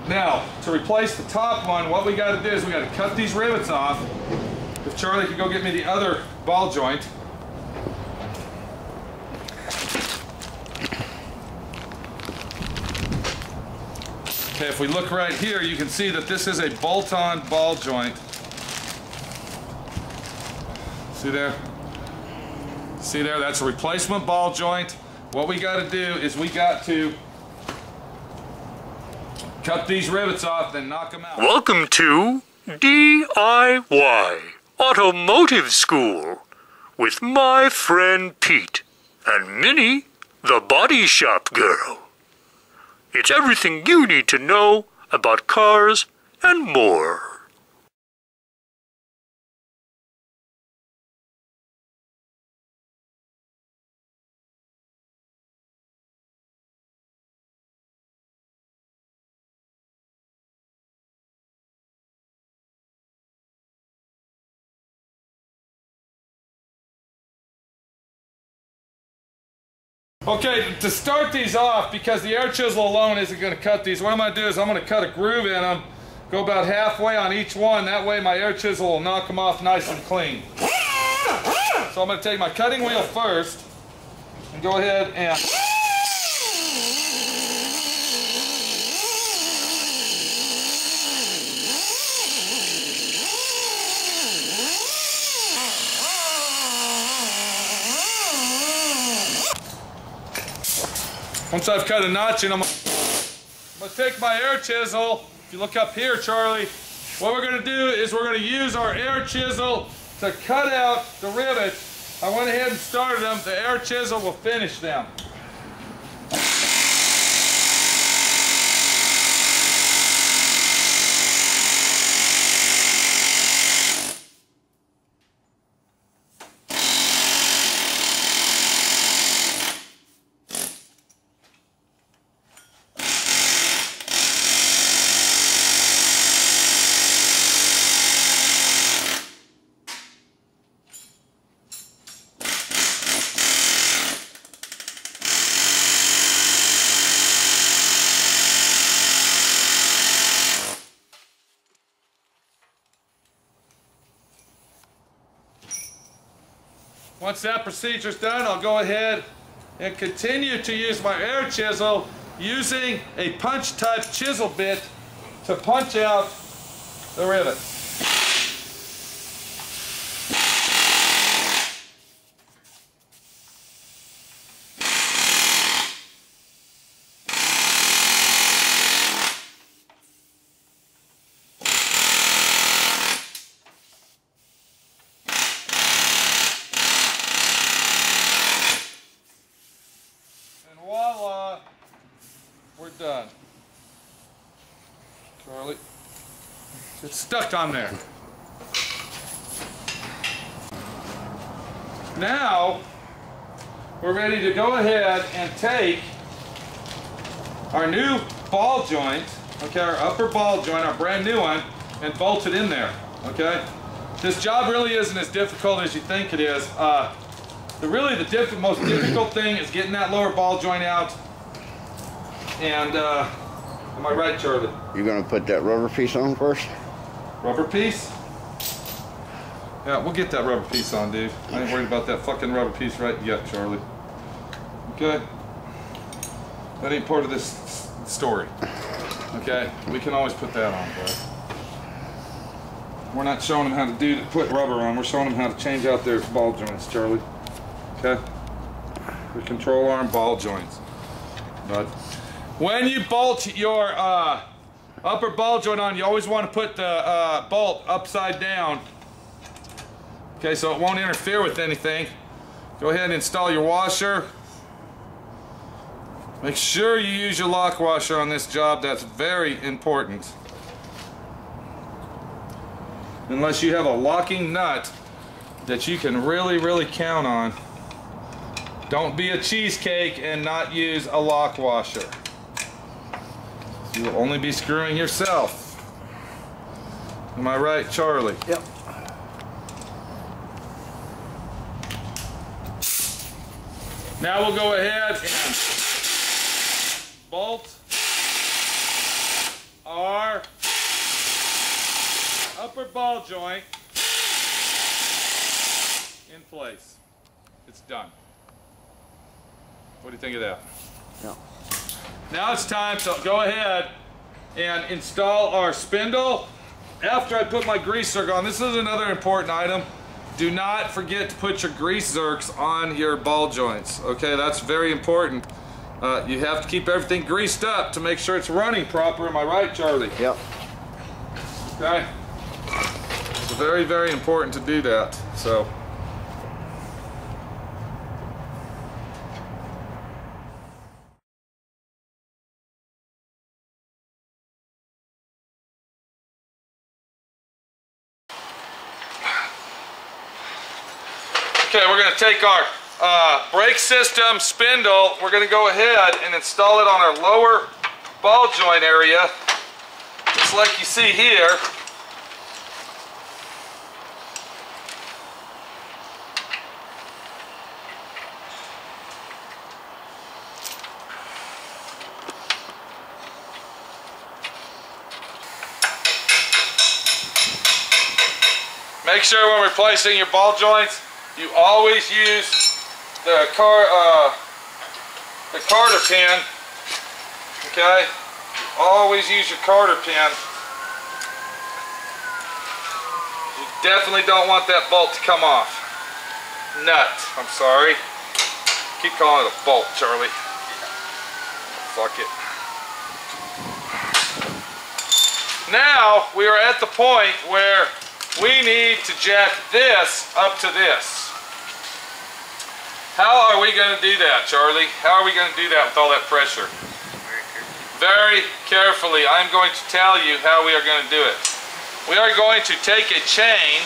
Now, to replace the top one, what we got to do is we got to cut these rivets off. If Charlie could go get me the other ball joint. Okay, if we look right here, you can see that this is a bolt-on ball joint. See there? See there? That's a replacement ball joint. What we got to do is we got to cut these rivets off, then knock them out. Welcome to D.I.Y. Automotive School with my friend Pete and Minnie, the body shop girl. It's everything you need to know about cars and more. Okay, to start these off, because the air chisel alone isn't going to cut these, what I'm going to do is I'm going to cut a groove in them, go about halfway on each one, that way my air chisel will knock them off nice and clean. So I'm going to take my cutting wheel first, and go ahead and... Once I've cut a notch in, I'm going to take my air chisel. If you look up here, Charlie, what we're going to do is we're going to use our air chisel to cut out the rivets. I went ahead and started them. The air chisel will finish them. Once that procedure's done, I'll go ahead and continue to use my air chisel using a punch type chisel bit to punch out the rivet. We're done. Charlie, it's stuck on there. Now, we're ready to go ahead and take our new ball joint, okay, our upper ball joint, our brand new one, and bolt it in there, okay? This job really isn't as difficult as you think it is. The most difficult thing is getting that lower ball joint out. And, am I right, Charlie? You're going to put that rubber piece on first? Rubber piece? Yeah, we'll get that rubber piece on, dude. I ain't worried about that fucking rubber piece right yet, Charlie. Okay? That ain't part of this story. Okay? We can always put that on, bro. We're not showing them how to put rubber on. We're showing them how to change out their ball joints, Charlie. Okay? The control arm ball joints. But when you bolt your upper ball joint on, you always want to put the bolt upside down. Okay, so it won't interfere with anything. Go ahead and install your washer. Make sure you use your lock washer on this job. That's very important. Unless you have a locking nut that you can really count on. Don't be a cheesecake and not use a lock washer. You'll only be screwing yourself. Am I right, Charlie? Yep. Now we'll go ahead and bolt our upper ball joint in place. It's done. What do you think of that? Yeah. Now it's time to go ahead and install our spindle. After I put my grease zerk on, this is another important item. Do not forget to put your grease zerks on your ball joints. Okay, that's very important. You have to keep everything greased up to make sure it's running proper. Am I right, Charlie? Yep. Okay. It's very, very important to do that. So. Okay, we're going to take our brake system spindle. We're going to go ahead and install it on our lower ball joint area, just like you see here. Make sure when replacing your ball joints, you always use the carter pin. Okay, always use your carter pin. You definitely don't want that bolt to come off. Nut. I'm sorry. Keep calling it a bolt, Charlie. Fuck it. Now we are at the point where we need to jack this up to this. How are we going to do that, Charlie? How are we going to do that with all that pressure? Very carefully, I'm going to tell you how we are going to do it. We are going to take a chain .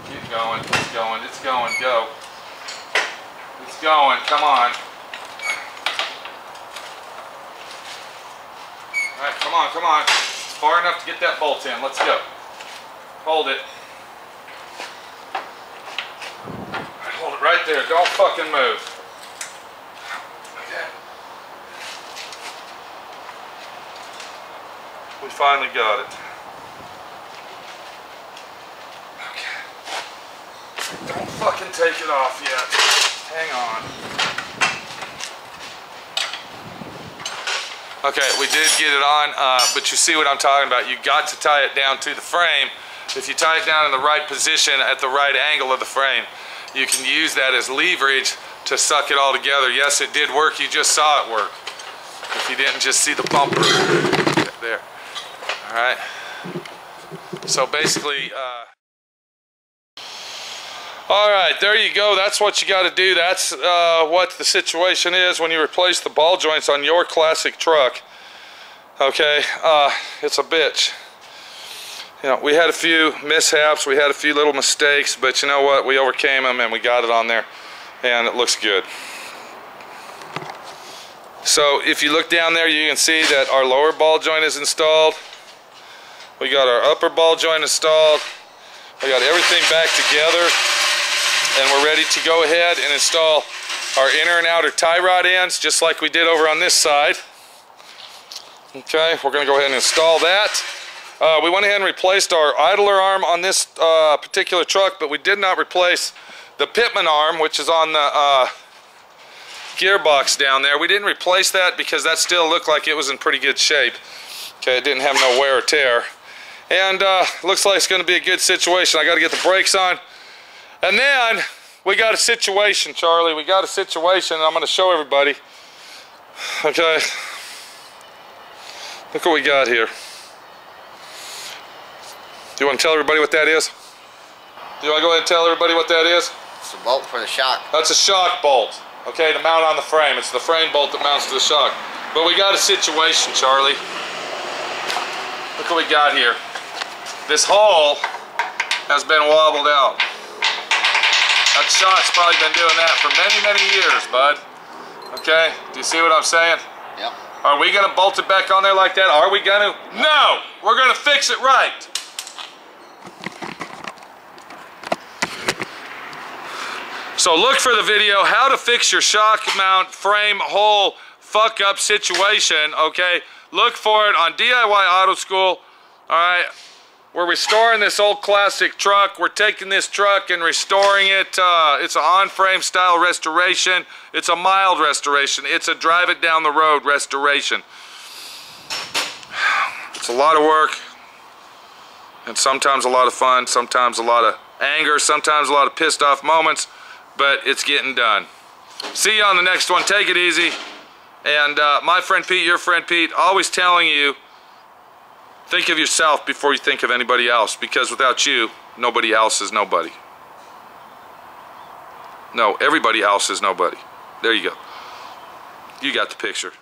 Keep going, it's going, it's going, go. It's going, come on. Alright, come on, come on. It's far enough to get that bolt in. Let's go. Hold it. Hold it right there. Don't fucking move. Okay. We finally got it. Don't fucking take it off yet. Hang on. Okay, we did get it on, but you see what I'm talking about. You got to tie it down to the frame. If you tie it down in the right position at the right angle of the frame, you can use that as leverage to suck it all together. Yes, it did work. You just saw it work. If you didn't just see the bumper. There. All right. So basically, all right, there you go. That's what you got to do. That's what the situation is when you replace the ball joints on your classic truck. Okay, it's a bitch. You know, we had a few mishaps, we had a few little mistakes, but you know what? We overcame them and we got it on there, and it looks good. So if you look down there, you can see that our lower ball joint is installed. We got our upper ball joint installed. We got everything back together. And we're ready to go ahead and install our inner and outer tie rod ends, just like we did over on this side. Okay, we're going to go ahead and install that. We went ahead and replaced our idler arm on this particular truck, but we did not replace the pitman arm, which is on the gearbox down there. We didn't replace that because that still looked like it was in pretty good shape. Okay, it didn't have no wear or tear. And looks like it's going to be a good situation. I got to get the brakes on. And then we got a situation, Charlie. We got a situation, and I'm going to show everybody. Okay. Look what we got here. Do you want to tell everybody what that is? Do you want to go ahead and tell everybody what that is? It's a bolt for the shock. That's a shock bolt, okay, to mount on the frame. It's the frame bolt that mounts to the shock. But we got a situation, Charlie. Look what we got here. This hole has been wobbled out. That shot's probably been doing that for many, many years, bud. Okay, do you see what I'm saying? Yep. Are we gonna bolt it back on there like that? Are we gonna? No! We're gonna fix it right. So look for the video, how to fix your shock mount frame hole fuck up situation, okay? Look for it on DIY Auto School, all right? We're restoring this old classic truck. We're taking this truck and restoring it. It's an on-frame style restoration. It's a mild restoration. It's a drive it down the road restoration. It's a lot of work, and sometimes a lot of fun, sometimes a lot of anger, sometimes a lot of pissed off moments, but it's getting done. See you on the next one. Take it easy. And my friend Pete, your friend Pete, always telling you, think of yourself before you think of anybody else, because without you, nobody else is nobody. No, everybody else is nobody. There you go. You got the picture.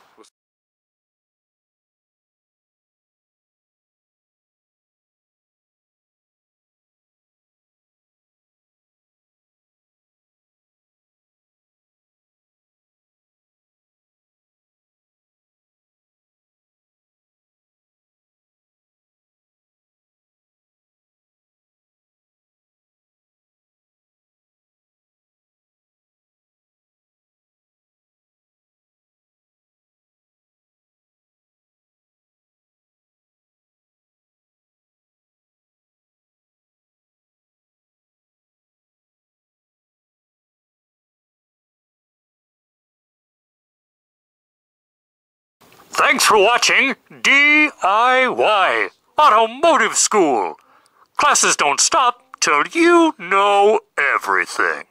Thanks for watching D.I.Y. Automotive School. Classes don't stop till you know everything.